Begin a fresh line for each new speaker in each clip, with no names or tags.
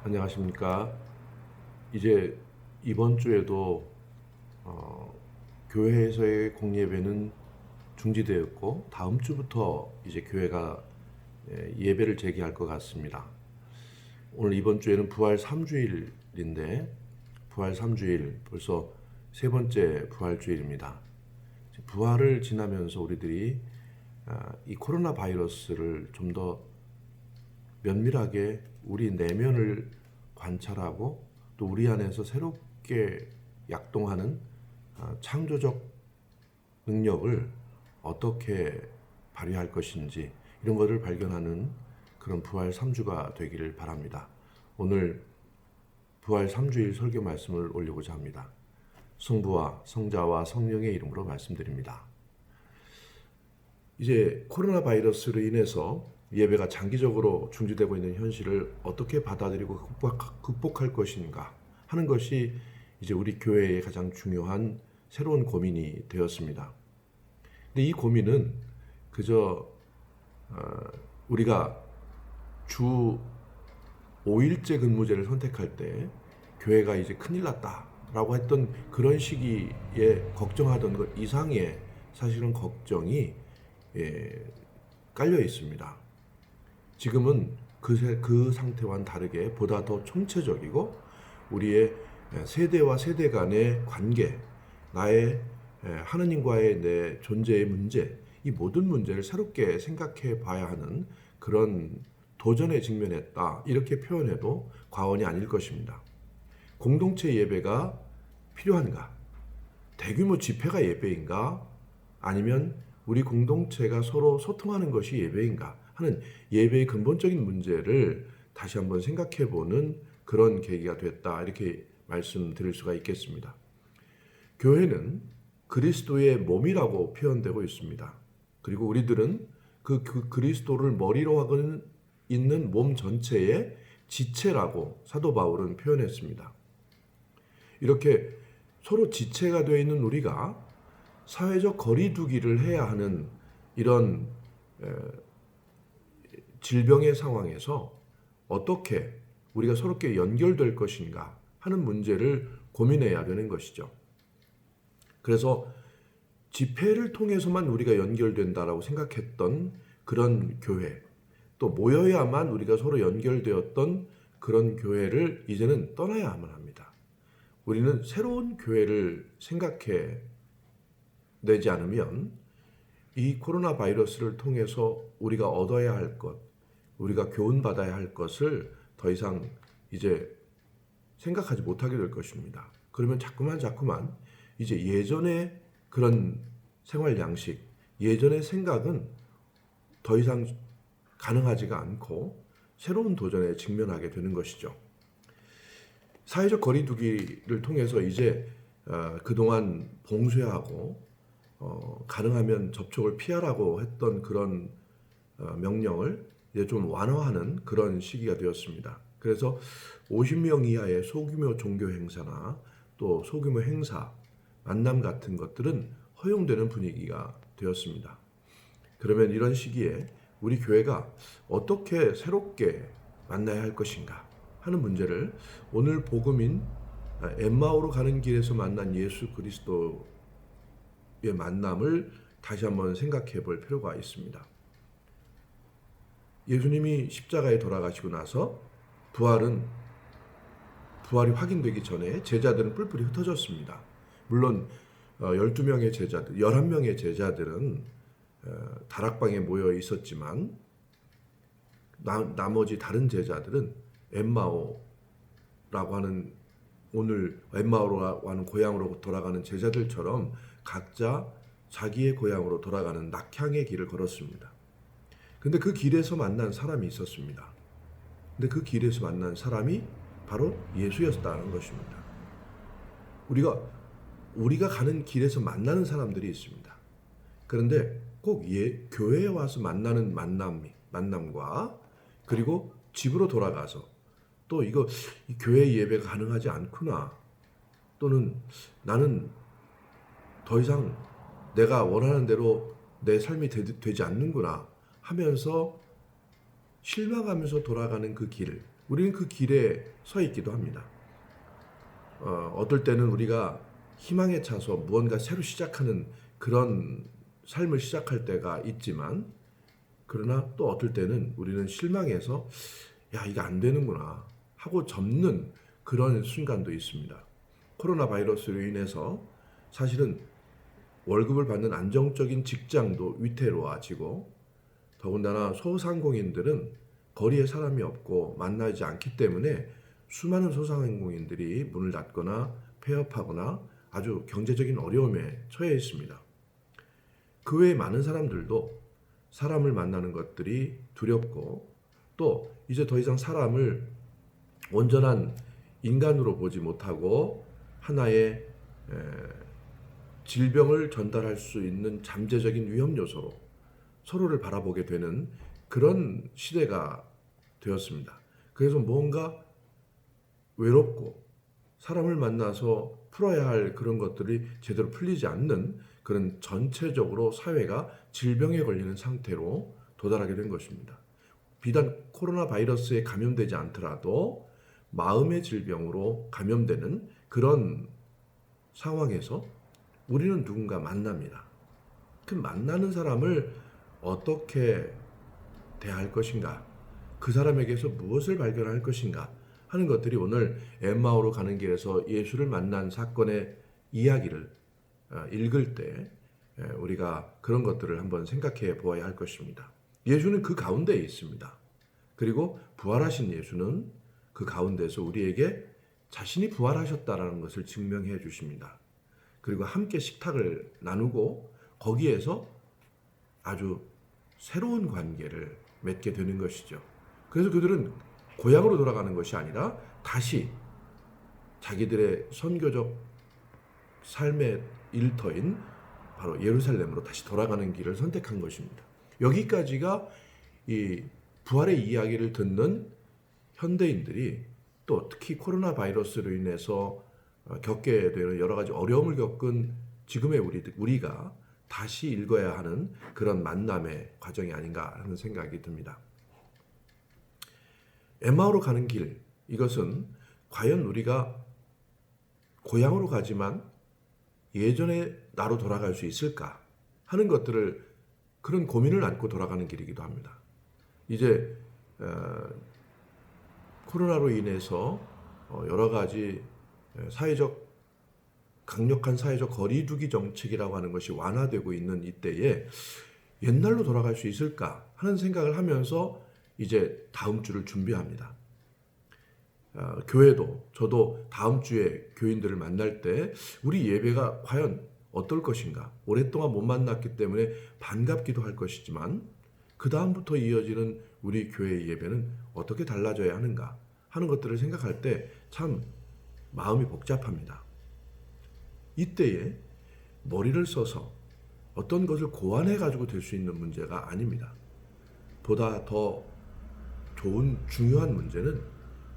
안녕하십니까. 이제 이번 주에도 어, 교회에서의 공예배는 중지되었고 다음 주부터 이제 교회가 예배를 재개할 것 같습니다. 오늘 이번 주에는 부활 3주일인데 부활 3주일 벌써 세 번째 부활 주일입니다. 부활을 지나면서 우리들이 이 코로나 바이러스를 좀 더 면밀하게 우리 내면을 관찰하고 또 우리 안에서 새롭게 약동하는 창조적 능력을 어떻게 발휘할 것인지 이런 것을 발견하는 그런 부활 3주가 되기를 바랍니다. 오늘 부활 3주일 설교 말씀을 올리고자 합니다. 성부와 성자와 성령의 이름으로 말씀드립니다. 이제 코로나 바이러스로 인해서 예배가 장기적으로 중지되고 있는 현실을 어떻게 받아들이고 극복할 것인가 하는 것이 이제 우리 교회의 가장 중요한 새로운 고민이 되었습니다. 근데 이 고민은 그저 우리가 주 5일제 근무제를 선택할 때 교회가 이제 큰일 났다라고 했던 그런 시기에 걱정하던 것 이상의 사실은 걱정이 깔려 있습니다. 지금은 그 상태와는 다르게 보다 더 총체적이고 우리의 세대와 세대 간의 관계, 나의 하느님과의 내 존재의 문제, 이 모든 문제를 새롭게 생각해 봐야 하는 그런 도전에 직면했다. 이렇게 표현해도 과언이 아닐 것입니다. 공동체 예배가 필요한가? 대규모 집회가 예배인가? 아니면 우리 공동체가 서로 소통하는 것이 예배인가 하는 예배의 근본적인 문제를 다시 한번 생각해 보는 그런 계기가 됐다. 이렇게 말씀드릴 수가 있겠습니다. 교회는 그리스도의 몸이라고 표현되고 있습니다. 그리고 우리들은 그 그리스도를 머리로 하고 있는 몸 전체의 지체라고 사도 바울은 표현했습니다. 이렇게 서로 지체가 되어 있는 우리가 사회적 거리두기를 해야 하는 이런 질병의 상황에서 어떻게 우리가 서로께 연결될 것인가 하는 문제를 고민해야 되는 것이죠. 그래서 집회를 통해서만 우리가 연결된다라고 생각했던 그런 교회, 또 모여야만 우리가 서로 연결되었던 그런 교회를 이제는 떠나야만 합니다. 우리는 새로운 교회를 생각해 내지 않으면 이 코로나 바이러스를 통해서 우리가 얻어야 할 것, 우리가 교훈받아야 할 것을 더 이상 이제 생각하지 못하게 될 것입니다. 그러면 자꾸만 이제 예전의 그런 생활 양식, 예전의 생각은 더 이상 가능하지가 않고 새로운 도전에 직면하게 되는 것이죠. 사회적 거리두기를 통해서 이제 그동안 봉쇄하고 가능하면 접촉을 피하라고 했던 그런 명령을 이제 좀 완화하는 그런 시기가 되었습니다. 그래서 50명 이하의 소규모 종교 행사나 또 소규모 행사, 만남 같은 것들은 허용되는 분위기가 되었습니다. 그러면 이런 시기에 우리 교회가 어떻게 새롭게 만나야 할 것인가 하는 문제를 오늘 복음인 엠마오로 가는 길에서 만난 예수 그리스도의 만남을 다시 한번 생각해 볼 필요가 있습니다. 예수님이 십자가에 돌아가시고 나서 부활이 확인되기 전에 제자들은 뿔뿔이 흩어졌습니다. 물론 12명의 제자들, 11명의 제자들은 다락방에 모여 있었지만 나머지 다른 제자들은 엠마오라고 하는 오늘 엠마오라고 하는 고향으로 돌아가는 제자들처럼 각자 자기의 고향으로 돌아가는 낙향의 길을 걸었습니다. 근데 그 길에서 만난 사람이 있었습니다. 근데 그 길에서 만난 사람이 바로 예수였다는 것입니다. 우리가 가는 길에서 만나는 사람들이 있습니다. 그런데 꼭 교회에 와서 만나는 만남과 그리고 집으로 돌아가서 또 이 교회 예배가 가능하지 않구나, 또는 나는 더 이상 내가 원하는 대로 내 삶이 되지 않는구나 하면서 실망하면서 돌아가는 그 길, 우리는 그 길에 서 있기도 합니다. 어떨 때는 우리가 희망에 차서 무언가 새로 시작하는 그런 삶을 시작할 때가 있지만, 그러나 또 어떨 때는 우리는 실망해서 야, 이거 안 되는구나 하고 접는 그런 순간도 있습니다. 코로나 바이러스로 인해서 사실은 월급을 받는 안정적인 직장도 위태로워지고, 더군다나 소상공인들은 거리에 사람이 없고 만나지 않기 때문에 수많은 소상공인들이 문을 닫거나 폐업하거나 아주 경제적인 어려움에 처해 있습니다. 그 외에 많은 사람들도 사람을 만나는 것들이 두렵고, 또 이제 더 이상 사람을 온전한 인간으로 보지 못하고 하나의 질병을 전달할 수 있는 잠재적인 위험 요소로 서로를 바라보게 되는 그런 시대가 되었습니다. 그래서 뭔가 외롭고 사람을 만나서 풀어야 할 그런 것들이 제대로 풀리지 않는 그런 전체적으로 사회가 질병에 걸리는 상태로 도달하게 된 것입니다. 비단 코로나 바이러스에 감염되지 않더라도 마음의 질병으로 감염되는 그런 상황에서 우리는 누군가 만납니다. 그 만나는 사람을 어떻게 대할 것인가, 그 사람에게서 무엇을 발견할 것인가 하는 것들이 오늘 엠마오로 가는 길에서 예수를 만난 사건의 이야기를 읽을 때 우리가 그런 것들을 한번 생각해 보아야 할 것입니다. 예수는 그 가운데에 있습니다. 그리고 부활하신 예수는 그 가운데서 우리에게 자신이 부활하셨다라는 것을 증명해 주십니다. 그리고 함께 식탁을 나누고 거기에서 아주 새로운 관계를 맺게 되는 것이죠. 그래서 그들은 고향으로 돌아가는 것이 아니라 다시 자기들의 선교적 삶의 일터인 바로 예루살렘으로 다시 돌아가는 길을 선택한 것입니다. 여기까지가 이 부활의 이야기를 듣는 현대인들이, 또 특히 코로나 바이러스로 인해서 겪게 되는 여러 가지 어려움을 겪은 지금의 우리가 다시 읽어야 하는 그런 만남의 과정이 아닌가 하는 생각이 듭니다. 엠마오로 가는 길, 이것은 과연 우리가 고향으로 가지만 예전의 나로 돌아갈 수 있을까 하는 것들을, 그런 고민을 안고 돌아가는 길이기도 합니다. 이제 코로나로 인해서 여러 가지 강력한 사회적 거리두기 정책이라고 하는 것이 완화되고 있는 이때에 옛날로 돌아갈 수 있을까 하는 생각을 하면서 이제 다음 주를 준비합니다. 교회도, 저도 다음 주에 교인들을 만날 때 우리 예배가 과연 어떨 것인가, 오랫동안 못 만났기 때문에 반갑기도 할 것이지만 그 다음부터 이어지는 우리 교회의 예배는 어떻게 달라져야 하는가 하는 것들을 생각할 때 참 마음이 복잡합니다. 이때에 머리를 써서 어떤 것을 고안해 가지고 될 수 있는 문제가 아닙니다. 보다 더 좋은 중요한 문제는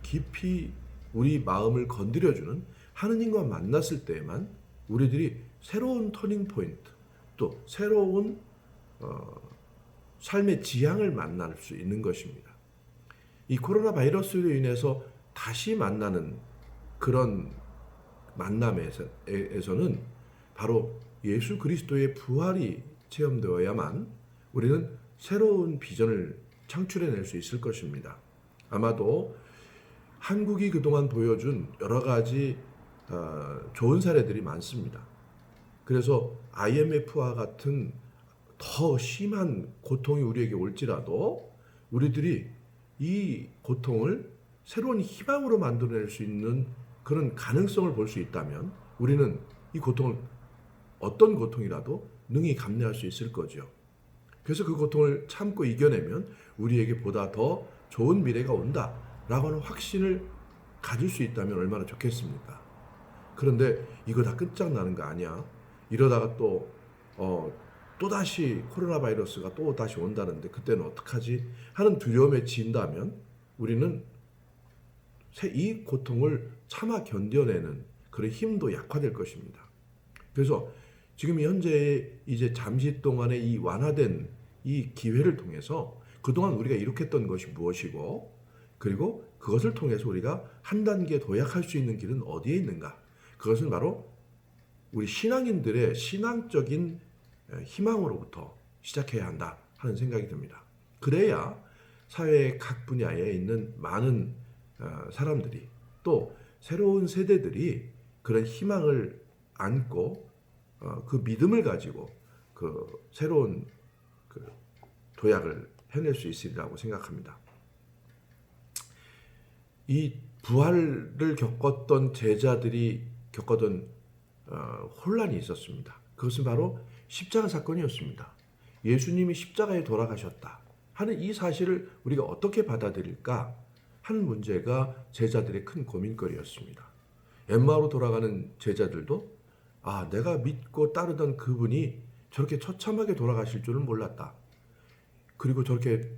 깊이 우리 마음을 건드려주는 하느님과 만났을 때에만 우리들이 새로운 터닝 포인트, 또 새로운 삶의 지향을 만날 수 있는 것입니다. 이 코로나 바이러스로 인해서 다시 만나는 그런 만남에서는 바로 예수 그리스도의 부활이 체험되어야만 우리는 새로운 비전을 창출해낼 수 있을 것입니다. 아마도 한국이 그동안 보여준 여러 가지 좋은 사례들이 많습니다. 그래서 IMF와 같은 더 심한 고통이 우리에게 올지라도 우리들이 이 고통을 새로운 희망으로 만들어낼 수 있는 그런 가능성을 볼 수 있다면 우리는 이 고통을, 어떤 고통이라도 능히 감내할 수 있을 거죠. 그래서 그 고통을 참고 이겨내면 우리에게 보다 더 좋은 미래가 온다라고 하는 확신을 가질 수 있다면 얼마나 좋겠습니까? 그런데 이거 다 끝장나는 거 아니야? 이러다가 또다시 코로나 바이러스가 또 다시 온다는데 그때는 어떡하지? 하는 두려움에 진다면 우리는 이 고통을 참아 견뎌내는 그런 힘도 약화될 것입니다. 그래서 지금 현재 이제 잠시 동안의 이 완화된 이 기회를 통해서 그동안 우리가 이룩했던 것이 무엇이고, 그리고 그것을 통해서 우리가 한 단계 도약할 수 있는 길은 어디에 있는가? 그것은 바로 우리 신앙인들의 신앙적인 희망으로부터 시작해야 한다 하는 생각이 듭니다. 그래야 사회의 각 분야에 있는 많은 사람들이 또 새로운 세대들이 그런 희망을 안고 그 믿음을 가지고 그 새로운 그 도약을 해낼 수 있으리라고 생각합니다. 이 부활을 겪었던 제자들이 겪었던 혼란이 있었습니다. 그것은 바로 십자가 사건이었습니다. 예수님이 십자가에 돌아가셨다 하는 이 사실을 우리가 어떻게 받아들일까 하는 문제가 제자들의 큰 고민거리였습니다. 엠마오로 돌아가는 제자들도 내가 믿고 따르던 그분이 저렇게 처참하게 돌아가실 줄은 몰랐다. 그리고 저렇게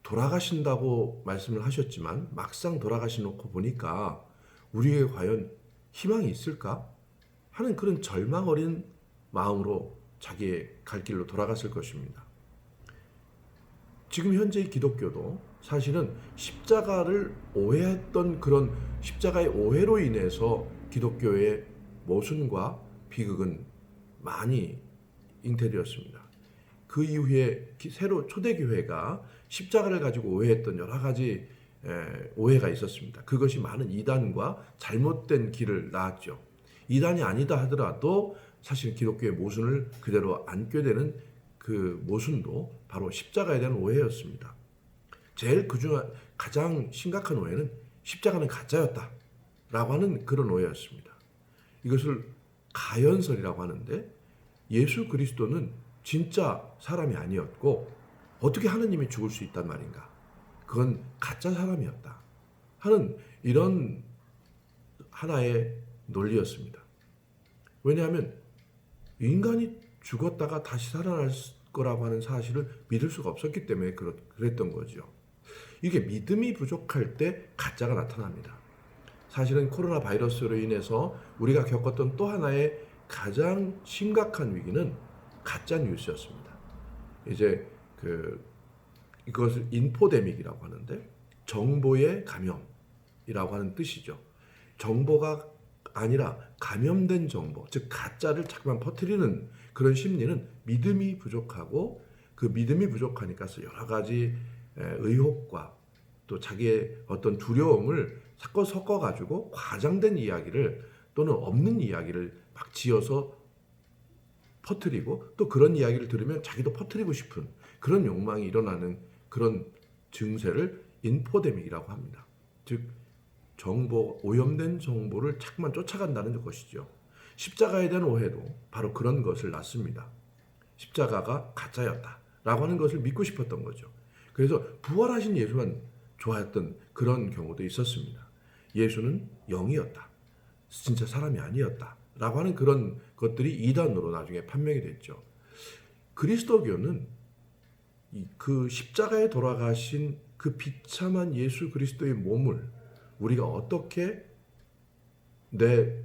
돌아가신다고 말씀을 하셨지만 막상 돌아가시놓고 보니까 우리에게 과연 희망이 있을까 하는 그런 절망 어린 마음으로 자기의 갈 길로 돌아갔을 것입니다. 지금 현재의 기독교도 사실은 십자가를 오해했던 그런 십자가의 오해로 인해서 기독교의 모순과 비극은 많이 잉태되었습니다. 그 이후에 새로 초대교회가 십자가를 가지고 오해했던 여러 가지 오해가 있었습니다. 그것이 많은 이단과 잘못된 길을 낳았죠. 이단이 아니다 하더라도 사실 기독교의 모순을 그대로 안게 되는 그 모순도 바로 십자가에 대한 오해였습니다. 제일 그중 가장 심각한 오해는 십자가는 가짜였다 라고 하는 그런 오해였습니다. 이것을 가연설이라고 하는데 예수 그리스도는 진짜 사람이 아니었고 어떻게 하느님이 죽을 수 있단 말인가? 그건 가짜 사람이었다 하는 이런 하나의 논리였습니다. 왜냐하면 인간이 죽었다가 다시 살아날 거라고 하는 사실을 믿을 수가 없었기 때문에 그랬던 거죠. 이게 믿음이 부족할 때 가짜가 나타납니다. 사실은 코로나 바이러스로 인해서 우리가 겪었던 또 하나의 가장 심각한 위기는 가짜 뉴스였습니다. 이제 이것을 인포데믹이라고 하는데 정보의 감염이라고 하는 뜻이죠. 정보가 아니라 감염된 정보, 즉 가짜를 자꾸만 퍼뜨리는 그런 심리는 믿음이 부족하고 그 믿음이 부족하니까 여러 가지 의혹과 또 자기의 어떤 두려움을 섞어가지고 과장된 이야기를 또는 없는 이야기를 막 지어서 퍼뜨리고 또 그런 이야기를 들으면 자기도 퍼뜨리고 싶은 그런 욕망이 일어나는 그런 증세를 인포데믹이라고 합니다. 즉 오염된 정보를 자꾸만 쫓아간다는 것이죠. 십자가에 대한 오해도 바로 그런 것을 낳습니다. 십자가가 가짜였다라고 하는 것을 믿고 싶었던 거죠. 그래서 부활하신 예수만 좋아했던 그런 경우도 있었습니다. 예수는 영이었다. 진짜 사람이 아니었다. 라고 하는 그런 것들이 이단으로 나중에 판명이 됐죠. 그리스도교는 그 십자가에 돌아가신 그 비참한 예수 그리스도의 몸을 우리가 어떻게 내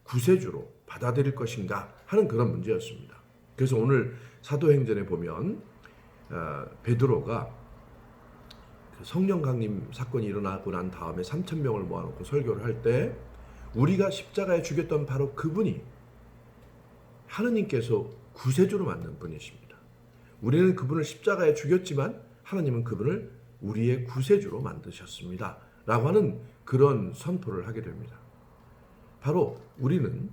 구세주로 받아들일 것인가 하는 그런 문제였습니다. 그래서 오늘 사도행전에 보면 베드로가 성령 강림 사건이 일어나고 난 다음에 3,000명을 모아놓고 설교를 할 때 우리가 십자가에 죽였던 바로 그분이 하느님께서 구세주로 만든 분이십니다. 우리는 그분을 십자가에 죽였지만 하나님은 그분을 우리의 구세주로 만드셨습니다. 라고 하는 그런 선포를 하게 됩니다. 바로 우리는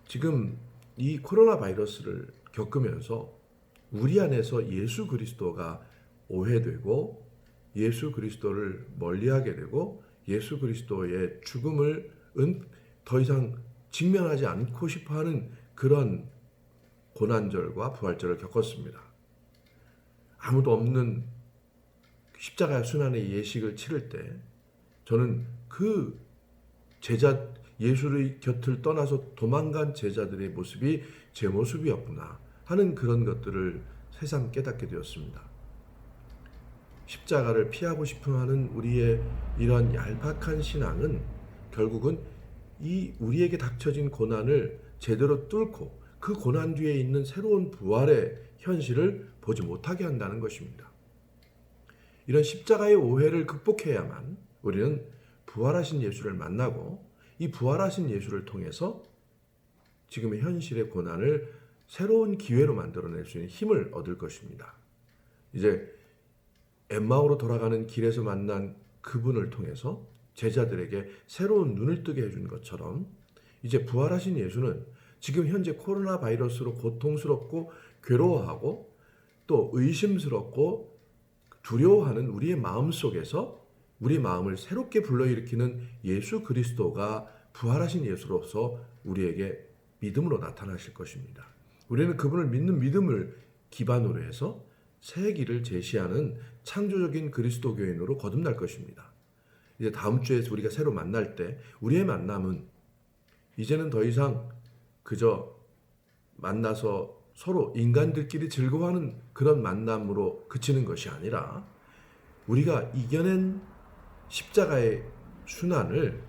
지금 이 코로나 바이러스를 겪으면서 우리 안에서 예수 그리스도가 오해되고 예수 그리스도를 멀리하게 되고 예수 그리스도의 죽음을 더 이상 직면하지 않고 싶어하는 그런 고난절과 부활절을 겪었습니다. 아무도 없는 십자가 순환의 예식을 치를 때 저는 그 예수의 곁을 떠나서 도망간 제자들의 모습이 제 모습이었구나 하는 그런 것들을 새삼 깨닫게 되었습니다. 십자가를 피하고 싶어 하는 우리의 이런 얄팍한 신앙은 결국은 이 우리에게 닥쳐진 고난을 제대로 뚫고 그 고난 뒤에 있는 새로운 부활의 현실을 보지 못하게 한다는 것입니다. 이런 십자가의 오해를 극복해야만 우리는 부활하신 예수를 만나고 이 부활하신 예수를 통해서 지금의 현실의 고난을 새로운 기회로 만들어낼 수 있는 힘을 얻을 것입니다. 이제 엠마오로 돌아가는 길에서 만난 그분을 통해서 제자들에게 새로운 눈을 뜨게 해준 것처럼 이제 부활하신 예수는 지금 현재 코로나 바이러스로 고통스럽고 괴로워하고 또 의심스럽고 두려워하는 우리의 마음 속에서 우리 마음을 새롭게 불러일으키는 예수 그리스도가 부활하신 예수로서 우리에게 믿음으로 나타나실 것입니다. 우리는 그분을 믿는 믿음을 기반으로 해서 새 길을 제시하는 창조적인 그리스도교인으로 거듭날 것입니다. 이제 다음 주에 우리가 새로 만날 때 우리의 만남은 이제는 더 이상 그저 만나서 서로 인간들끼리 즐거워하는 그런 만남으로 그치는 것이 아니라 우리가 이겨낸 십자가의 순환을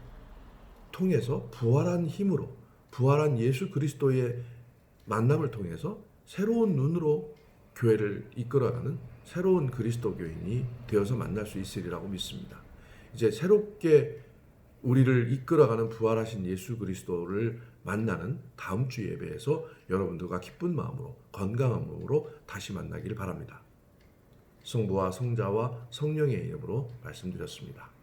통해서 부활한 힘으로 부활한 예수 그리스도의 만남을 통해서 새로운 눈으로 교회를 이끌어가는 새로운 그리스도교인이 되어서 만날 수 있으리라고 믿습니다. 이제 새롭게 우리를 이끌어가는 부활하신 예수 그리스도를 만나는 다음 주 예배에서 여러분들과 기쁜 마음으로 건강한 마음으로 다시 만나길 바랍니다. 성부와 성자와 성령의 이름으로 말씀드렸습니다.